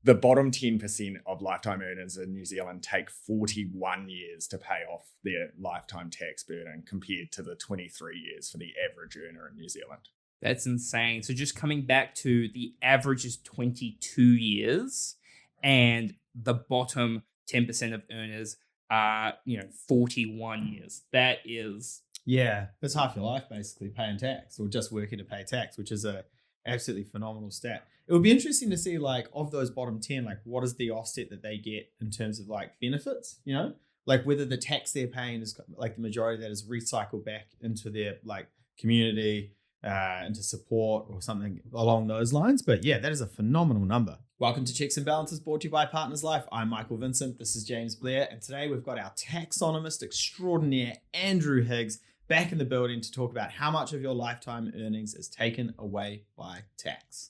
the bottom 10% of lifetime earners in New Zealand take 41 years to pay off their lifetime tax burden compared to the 23 years for the average earner in New Zealand. That's insane. So just coming back to the average is 22 years and the bottom 10% of earners are, 41 years. That is... Yeah, that's half your life basically paying tax or just working to pay tax, which is a absolutely phenomenal stat. It would be interesting to see, like, of those bottom 10, like, what is the offset that they get in terms of, like, benefits, Like, whether the tax they're paying is, like, the majority of that is recycled back into their, like, community, into support or something along those lines. But, yeah, that is a phenomenal number. Welcome to Checks and Balances, brought to you by Partners Life. I'm Michael Vincent. This is James Blair. And today we've got our taxonomist extraordinaire, Andrew Higgs, back in the building to talk about how much of your lifetime earnings is taken away by tax.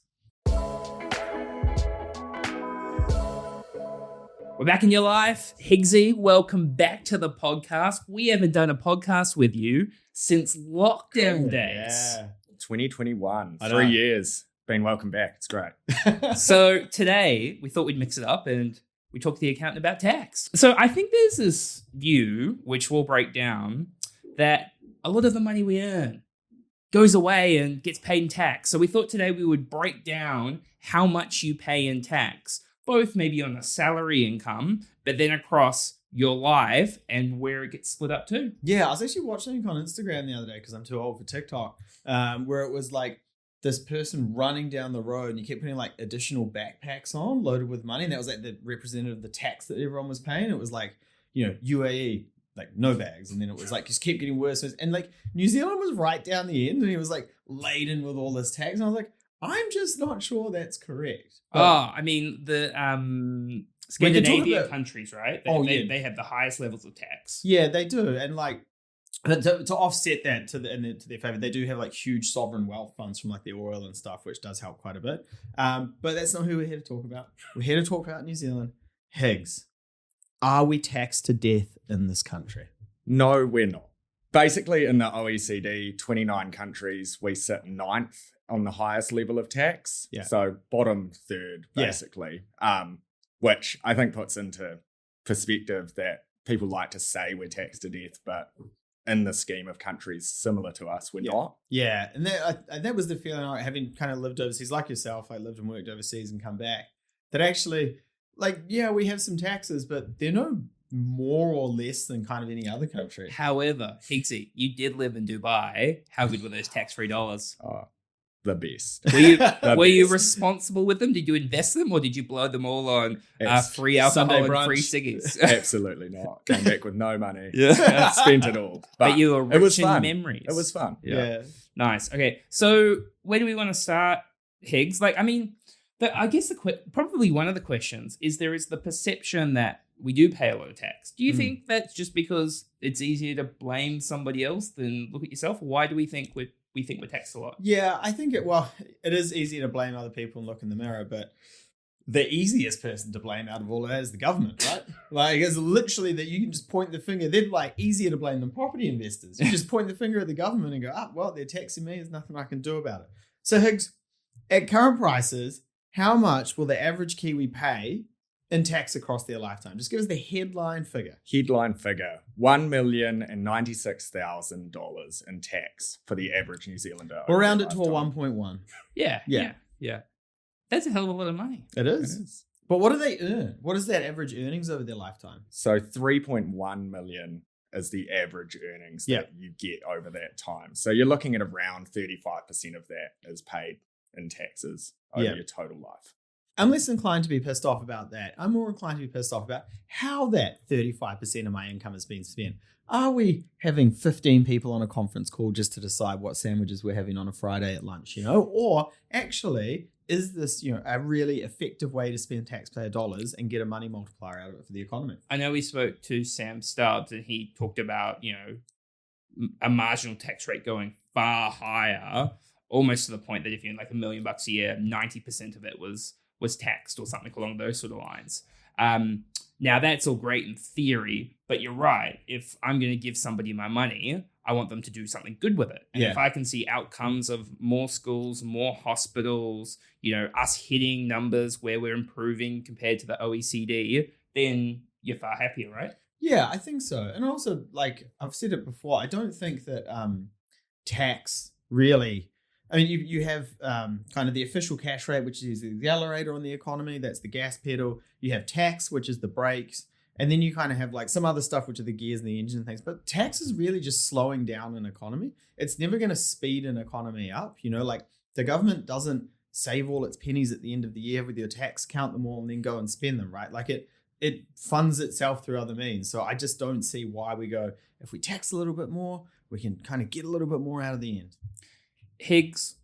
We're back in your life. Higgsy, welcome back to the podcast. We haven't done a podcast with you since lockdown days. Yeah, 2021, 3 years. Been welcome back. It's great. So today we thought we'd mix it up and we talked to the accountant about tax. So I think there's this view, which we'll break down, that a lot of the money we earn goes away and gets paid in tax. So we thought today we would break down how much you pay in tax, both maybe on a salary income, but then across your life and where it gets split up too. Yeah, I was actually watching on Instagram the other day because I'm too old for TikTok, where it was like this person running down the road and you kept putting like additional backpacks on loaded with money. And that was like the representative of the tax that everyone was paying. It was like, UAE, like no bags. And then it was like, just kept getting worse. And like New Zealand was right down the end and it was like laden with all this tax. And I was like, I'm just not sure that's correct. But, the Scandinavian countries, right? They have the highest levels of tax. Yeah, they do. And like, to offset that to their favor, they do have like huge sovereign wealth funds from like the oil and stuff, which does help quite a bit. But that's not who we're here to talk about. We're here to talk about New Zealand. Higgs, are we taxed to death in this country? No, we're not. Basically, in the OECD, 29 countries, we sit ninth on the highest level of tax. Yeah. So bottom third, basically, which I think puts into perspective that people like to say we're taxed to death, but in the scheme of countries similar to us, we're not. Yeah, and that was the feeling, like, having kind of lived overseas, like yourself, I lived and worked overseas and come back, that actually, like, yeah, we have some taxes, but they're no more or less than kind of any other country. However, Higgsy, you did live in Dubai. How good were those tax-free dollars? Oh, the best. Were you responsible with them? Did you invest them or did you blow them all on free alcohol and free ciggies? Absolutely not. Came back with no money. Yeah. Spent it all. But you were rich in memories. It was fun. Yeah. Nice. Okay. So where do we want to start, Higgs? Like, I mean, I guess probably one of the questions is there is the perception that we do pay a lot of tax. Do you think that's just because it's easier to blame somebody else than look at yourself? Or why do we think we're taxed a lot? Yeah, I think it is easier to blame other people and look in the mirror, but the easiest person to blame out of all of that is the government, right? Like, it's literally that you can just point the finger. They're like easier to blame than property investors. You just point the finger at the government and go, well, they're taxing me. There's nothing I can do about it. So Higgs, at current prices, how much will the average Kiwi pay in tax across their lifetime? Just give us the headline figure. Headline figure, $1,096,000 in tax for the average New Zealander. We'll round it to a 1.1. Yeah. That's a hell of a lot of money. It is. But what do they earn? What is that average earnings over their lifetime? So 3.1 million is the average earnings that you get over that time. So you're looking at around 35% of that is paid in taxes over your total life. I'm less inclined to be pissed off about that. I'm more inclined to be pissed off about how that 35% of my income has been spent. Are we having 15 people on a conference call just to decide what sandwiches we're having on a Friday at lunch, Or actually, is this, a really effective way to spend taxpayer dollars and get a money multiplier out of it for the economy? I know we spoke to Sam Stubbs and he talked about, a marginal tax rate going far higher, almost to the point that if you're like $1 million a year, 90% of it was taxed or something along those sort of lines. Now that's all great in theory, but you're right. If I'm going to give somebody my money, I want them to do something good with it. And Yeah. if I can see outcomes of more schools, more hospitals, us hitting numbers where we're improving compared to the OECD, then you're far happier, right? Yeah, I think so. And also, like I've said it before, I don't think that tax really. I mean, you have kind of the official cash rate, which is the accelerator on the economy. That's the gas pedal. You have tax, which is the brakes. And then you kind of have like some other stuff, which are the gears and the engine and things. But tax is really just slowing down an economy. It's never going to speed an economy up. Like the government doesn't save all its pennies at the end of the year with your tax, count them all, and then go and spend them, right? Like it funds itself through other means. So I just don't see why we go, if we tax a little bit more, we can kind of get a little bit more out of the end. Higgs,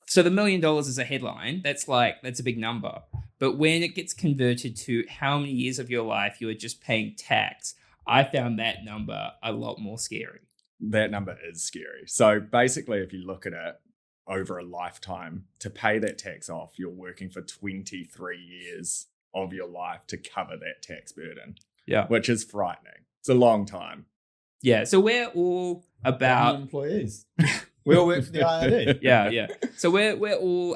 so the $1 million is a headline. That's a big number. But when it gets converted to how many years of your life you are just paying tax, I found that number a lot more scary. That number is scary. So basically, if you look at it over a lifetime, to pay that tax off, you're working for 23 years of your life to cover that tax burden. Yeah. Which is frightening. It's a long time. Yeah. So we're all about employees. We all work for the IRD. Yeah. So we're all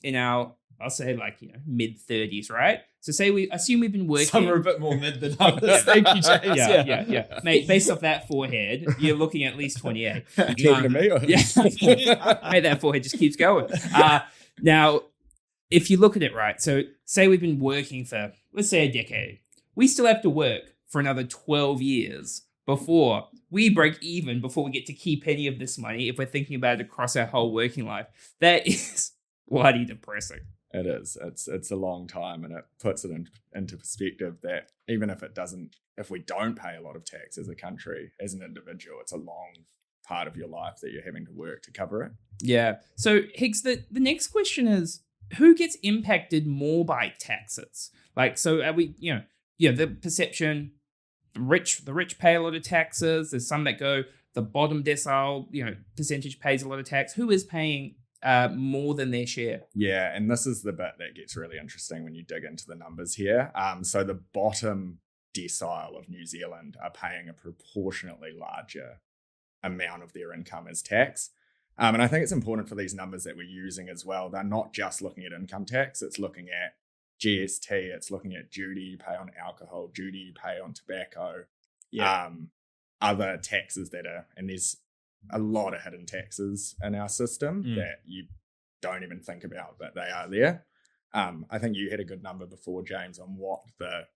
in our, I'll say mid 30s, right? So assume we've been working. Some are a bit more mid than others. Thank you, James. Yeah. Mate, based off that forehead, you're looking at least 28. Talking to me? Or? Yeah. Mate, that forehead just keeps going. Now, if you look at it right, so say we've been working for, let's say, a decade. We still have to work for another 12 years before we break even, before we get to keep any of this money, if we're thinking about it across our whole working life. That is bloody depressing. It is. It's a long time, and it puts it into perspective that even if we don't pay a lot of tax as a country, as an individual, it's a long part of your life that you're having to work to cover it. Yeah. So Higgs, the next question is, who gets impacted more by taxes? So are we, the perception, the rich pay a lot of taxes. There's some that go the bottom decile, percentage pays a lot of tax. Who is paying more than their share? Yeah, and this is the bit that gets really interesting when you dig into the numbers here. So the bottom decile of New Zealand are paying a proportionately larger amount of their income as tax. And I think it's important for these numbers that we're using as well. They're not just looking at income tax. It's looking at GST. It's looking at duty you pay on alcohol, duty you pay on tobacco, other taxes and there's a lot of hidden taxes in our system that you don't even think about, but they are there. I think you had a good number before, James, on what the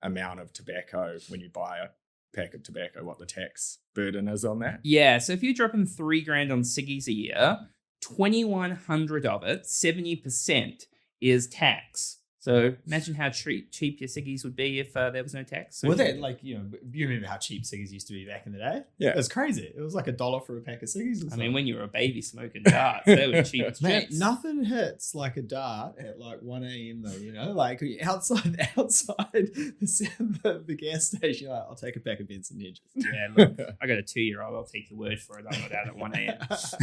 amount of tobacco, when you buy a pack of tobacco, what the tax burden is on that. Yeah, so if you're dropping $3,000 on ciggies a year, 2,100 of it, 70%, is tax. So imagine how cheap your ciggies would be if there was no tax. So well, that you remember how cheap ciggies used to be back in the day? Yeah. It was crazy. It was like $1 for a pack of ciggies. I mean, when you were a baby smoking darts, they were cheap as Mate, chips. nothing hits like a dart at like 1 a.m. though, like outside the gas station, you're like, I'll take a pack of Benson Hedges. Yeah, look, I got a 2-year-old. I'll take your word for it. I'm not out at 1 a.m.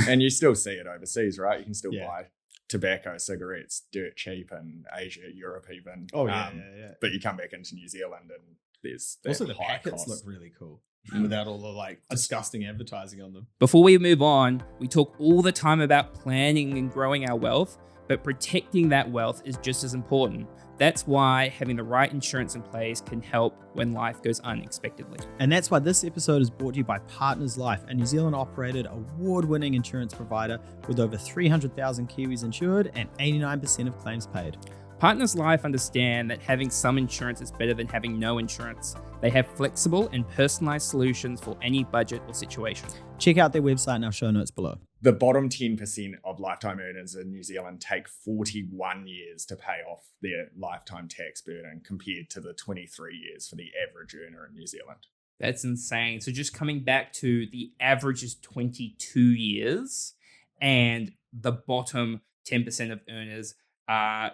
And you still see it overseas, right? You can still Yeah. buy tobacco, cigarettes dirt cheap in Asia, Europe even. Oh, yeah. But you come back into New Zealand and there's that Also, the high packets cost. look really cool without all the disgusting advertising on them. Before we move on, we talk all the time about planning and growing our wealth, but protecting that wealth is just as important. That's why having the right insurance in place can help when life goes unexpectedly. And that's why this episode is brought to you by Partners Life, a New Zealand operated award-winning insurance provider with over 300,000 Kiwis insured and 89% of claims paid. Partners Life understand that having some insurance is better than having no insurance. They have flexible and personalized solutions for any budget or situation. Check out their website in our show notes below. The bottom 10% of lifetime earners in New Zealand take 41 years to pay off their lifetime tax burden compared to the 23 years for the average earner in New Zealand. That's insane. So just coming back to the average is 22 years and the bottom 10% of earners are,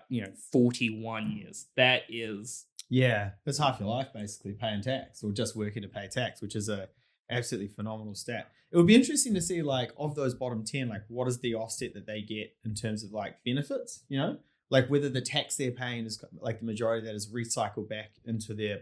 41 years. That is... Yeah, that's half your life basically paying tax or just working to pay tax, which is a absolutely phenomenal stat. It would be interesting to see of those bottom 10, what is the offset that they get in terms of benefits, whether the tax they're paying is the majority of that is recycled back into their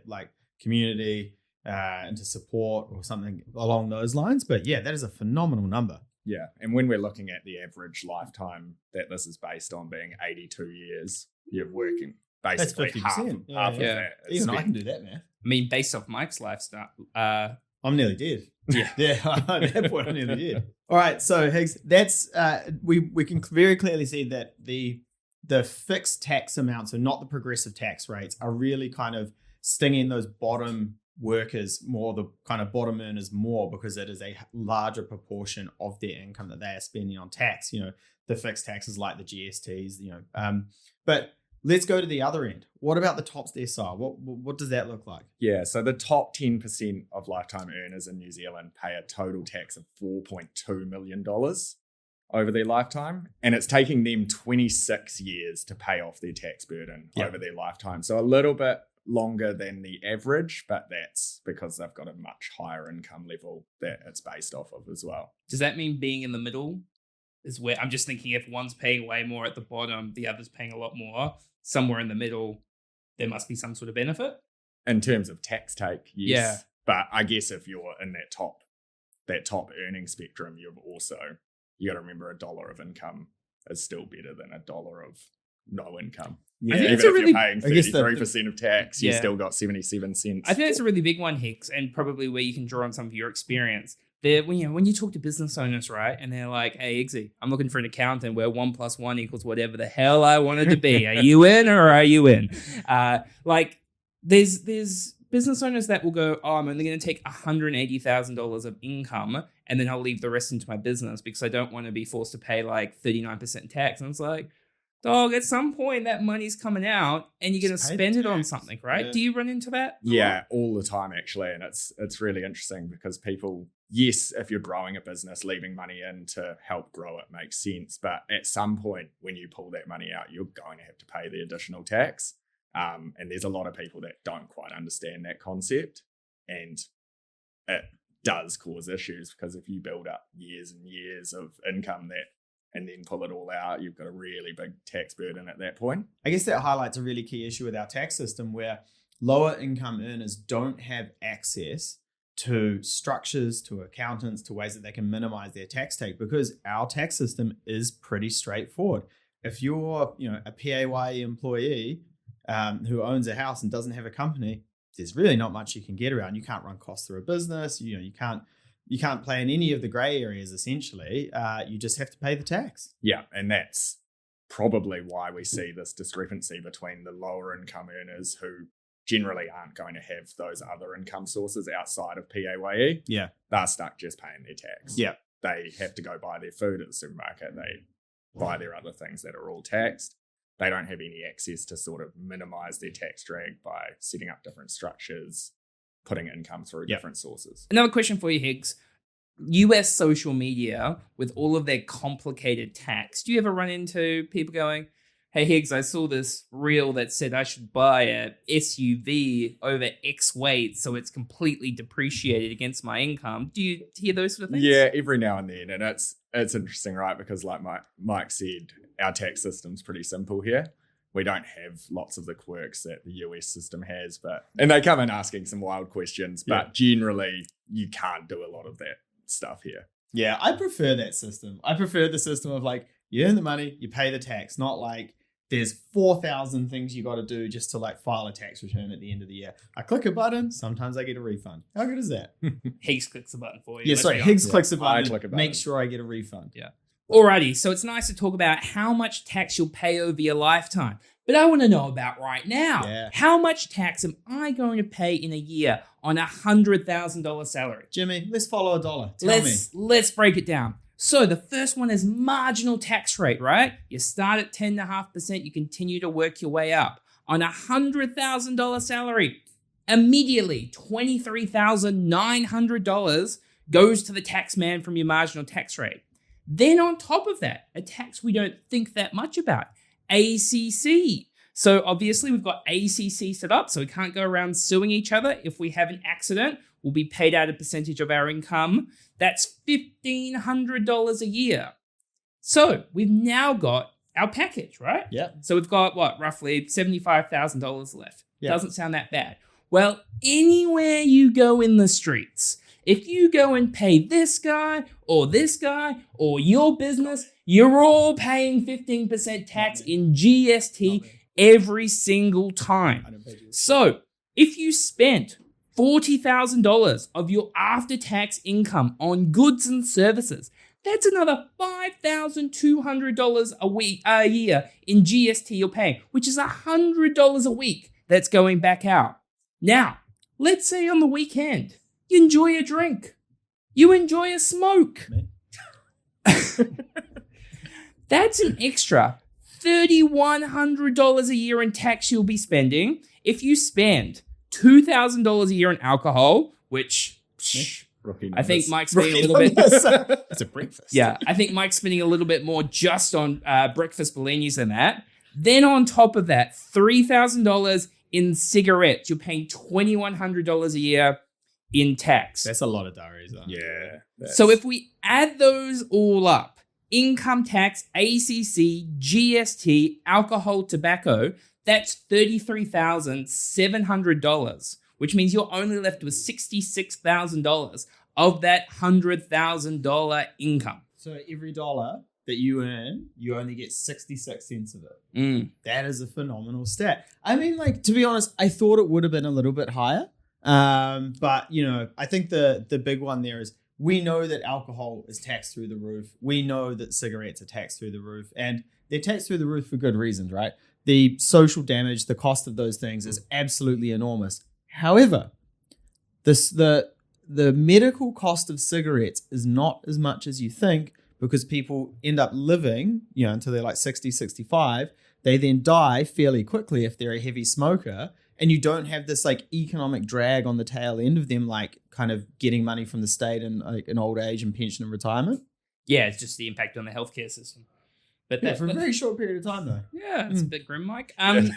community, into support or something along those lines. But yeah, that is a phenomenal number. Yeah. And when we're looking at the average lifetime that this is based on being 82 years, you're working basically That's 50%. half of Yeah. that. Even I can do that, man. I mean, based off Mike's lifestyle, I'm nearly dead. Yeah. Yeah, at that point I'm nearly dead. All right, so Higgs, that's we can very clearly see that the fixed tax amounts, so not the progressive tax rates, are really kind of stinging those bottom workers more, the kind of bottom earners more, because it is a larger proportion of their income that they are spending on tax. The fixed taxes like the GSTs, but let's go to the other end. What about the top decile? What does that look like? Yeah, so the top 10% of lifetime earners in New Zealand pay a total tax of $4.2 million over their lifetime. And it's taking them 26 years to pay off their tax burden over their lifetime. So a little bit longer than the average, but that's because they've got a much higher income level that it's based off of as well. does that mean being in the middle is where I'm just thinking if one's paying way more at the bottom, the other's paying a lot more, somewhere in the middle, there must be some sort of benefit? In terms of tax take, yes. Yeah. But I guess if you're in that top earning spectrum, you got to remember $1 of income is still better than $1 of no income. I think Even it's a if really- you're paying 33% of tax, you Yeah. still got 77 cents. I think that's a really big one, Hicks, and probably where you can draw on some of your experience. There, when you talk to business owners, right, and they're like, "Hey, Iggsy, I'm looking for an accountant where 1 + 1 = whatever the hell I want it to be. Are you in or are you in?" There's business owners that will go, "Oh, I'm only going to take $180,000 of income, and then I'll leave the rest into my business because I don't want to be forced to pay like 39% tax." And it's like, dog, at some point that money's coming out and you're going to Just pay spend the it on tax. something, right? Yeah. Do you run into that? Yeah, all the time actually, and it's really interesting because people, yes, if you're growing a business, leaving money in to help grow it makes sense, but at some point when you pull that money out, you're going to have to pay the additional tax, and there's a lot of people that don't quite understand that concept, and it does cause issues because if you build up years and years of income and then pull it all out, you've got a really big tax burden at that point. I guess that highlights a really key issue with our tax system where lower income earners don't have access to structures, to accountants, to ways that they can minimize their tax take, because our tax system is pretty straightforward. If you're, a PAYE employee who owns a house and doesn't have a company, there's really not much you can get around. You can't run costs through a business. You can't play in any of the gray areas, essentially. You just have to pay the tax. Yeah, and that's probably why we see this discrepancy between the lower income earners who generally aren't going to have those other income sources outside of PAYE. Yeah. They're stuck just paying their tax. Yeah. They have to go buy their food at the supermarket. They buy their other things that are all taxed. They don't have any access to sort of minimize their tax drag by setting up different structures, putting income through different sources. Another question for you, Higgs. US social media, with all of their complicated tax, do you ever run into people going, "Hey, Higgs, I saw this reel that said I should buy a SUV over X weight, so it's completely depreciated against my income"? Do you hear those sort of things? Yeah, every now and then. And it's interesting, right? Because like Mike said, our tax system's pretty simple here. We don't have lots of the quirks that the US system has, and they come in asking some wild questions, but generally you can't do a lot of that stuff here. Yeah, I prefer that system. I prefer the system of like, you earn the money, you pay the tax, not like there's 4,000 things you got to do just to like file a tax return at the end of the year. I click a button, sometimes I get a refund. How good is that? Higgs clicks the button for you. Yeah, let's sorry, be Higgs honest. clicks a I button, click a button. make sure I get a refund. Yeah. Alrighty, so it's nice to talk about how much tax you'll pay over your lifetime. But I want to know about right now. Yeah. How much tax am I going to pay in a year on a $100,000 salary? Jimmy, let's follow a dollar. Tell me. Let's break it down. So the first one is marginal tax rate, right? You start at 10.5%, you continue to work your way up. On a $100,000 salary, immediately $23,900 goes to the tax man from your marginal tax rate. Then on top of that, a tax we don't think that much about, ACC. So obviously we've got ACC set up, so we can't go around suing each other. If we have an accident, we'll be paid out a percentage of our income. That's $1,500 a year. So we've now got our package, right? Yeah. So we've got roughly $75,000 left. Yeah. Doesn't sound that bad. Well, anywhere you go in the streets, if you go and pay this guy or your business, you're all paying 15% tax in GST every single time. So if you spent $40,000 of your after-tax income on goods and services, that's another $5,200 a year in GST you're paying, which is $100 a week that's going back out. Now, let's say on the weekend, you enjoy a drink. You enjoy a smoke. That's an extra $3,100 a year in tax you'll be spending if you spend $2,000 a year in alcohol, which I think Mike's spending a little bit. It's a breakfast. Yeah, I think Mike's spending a little bit more just on breakfast bellinis than that. Then on top of that, $3,000 in cigarettes. You're paying $2,100 a year in tax. That's a lot of diaries, though. Yeah. So if we add those all up, income tax, ACC, GST, alcohol, tobacco, that's $33,700, which means you're only left with $66,000 of that $100,000 income. So every dollar that you earn, you only get 66 cents of it. That is a phenomenal stat. I mean, like, to be honest, I thought it would have been a little bit higher. But, you know, I think the big one there is we know that alcohol is taxed through the roof. We know that cigarettes are taxed through the roof. And they're taxed through the roof for good reasons, right? The social damage, the cost of those things is absolutely enormous. However, the medical cost of cigarettes is not as much as you think, because people end up living, you know, until they're like 60, 65. They then die fairly quickly if they're a heavy smoker. And you don't have this like economic drag on the tail end of them, like kind of getting money from the state and like an old age and pension and retirement. Yeah, it's just the impact on the healthcare system. But for a very short period of time, though. Yeah, it's a bit grim, Mike. Very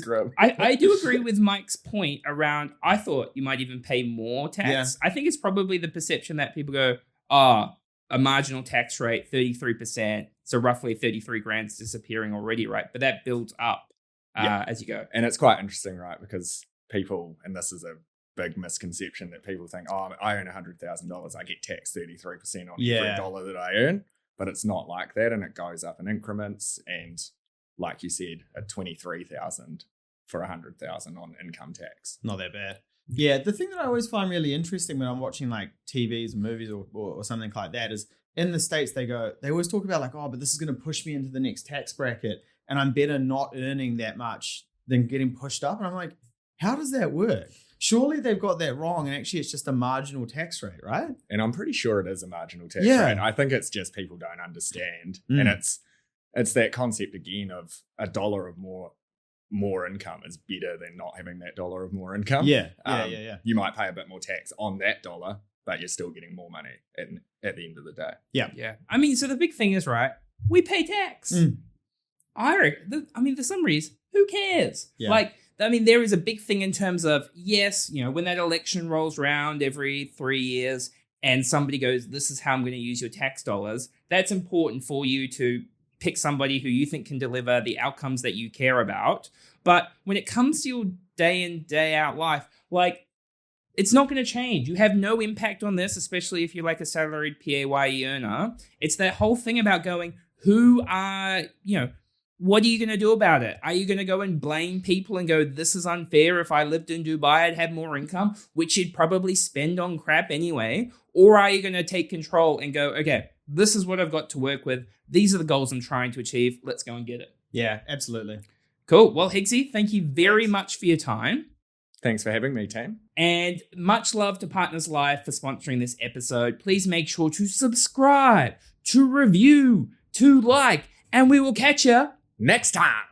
grim. I do agree with Mike's point around, I thought you might even pay more tax. Yeah. I think it's probably the perception that people go, a marginal tax rate, 33%, so roughly 33 grand's disappearing already, right? But that builds up as you go. And it's quite interesting, right? Because people, and this is a big misconception, that people think, I earn $100,000, I get taxed 33% on every dollar that I earn. But it's not like that, and it goes up in increments. And like you said, at $23,000 for $100,000 on income tax. Not that bad. Yeah, the thing that I always find really interesting when I'm watching like TVs and movies or something like that is in the States, they always talk about like, but this is going to push me into the next tax bracket, and I'm better not earning that much than getting pushed up. And I'm like, how does that work? Surely they've got that wrong, and actually it's just a marginal tax rate, right? And I'm pretty sure it is a marginal tax rate. I think it's just people don't understand. And it's that concept again of a dollar of more income is better than not having that dollar of more income. Yeah. You might pay a bit more tax on that dollar, but you're still getting more money at the end of the day. Yeah. I mean, so the big thing is, right, we pay tax. For some reason, who cares? Yeah. Like, I mean, there is a big thing in terms of, yes, you know, when that election rolls around every 3 years and somebody goes, this is how I'm going to use your tax dollars, that's important for you to pick somebody who you think can deliver the outcomes that you care about. But when it comes to your day in, day out life, like, it's not going to change. You have no impact on this, especially if you're like a salaried PAYE earner. It's that whole thing about going, what are you going to do about it? Are you going to go and blame people and go, this is unfair. If I lived in Dubai, I'd have more income, which you'd probably spend on crap anyway? Or are you going to take control and go, okay, this is what I've got to work with. These are the goals I'm trying to achieve. Let's go and get it. Yeah, absolutely. Cool. Well, Higgsy, thank you very much for your time. Thanks for having me, team. And much love to Partners Live for sponsoring this episode. Please make sure to subscribe, to review, to like, and we will catch you next time.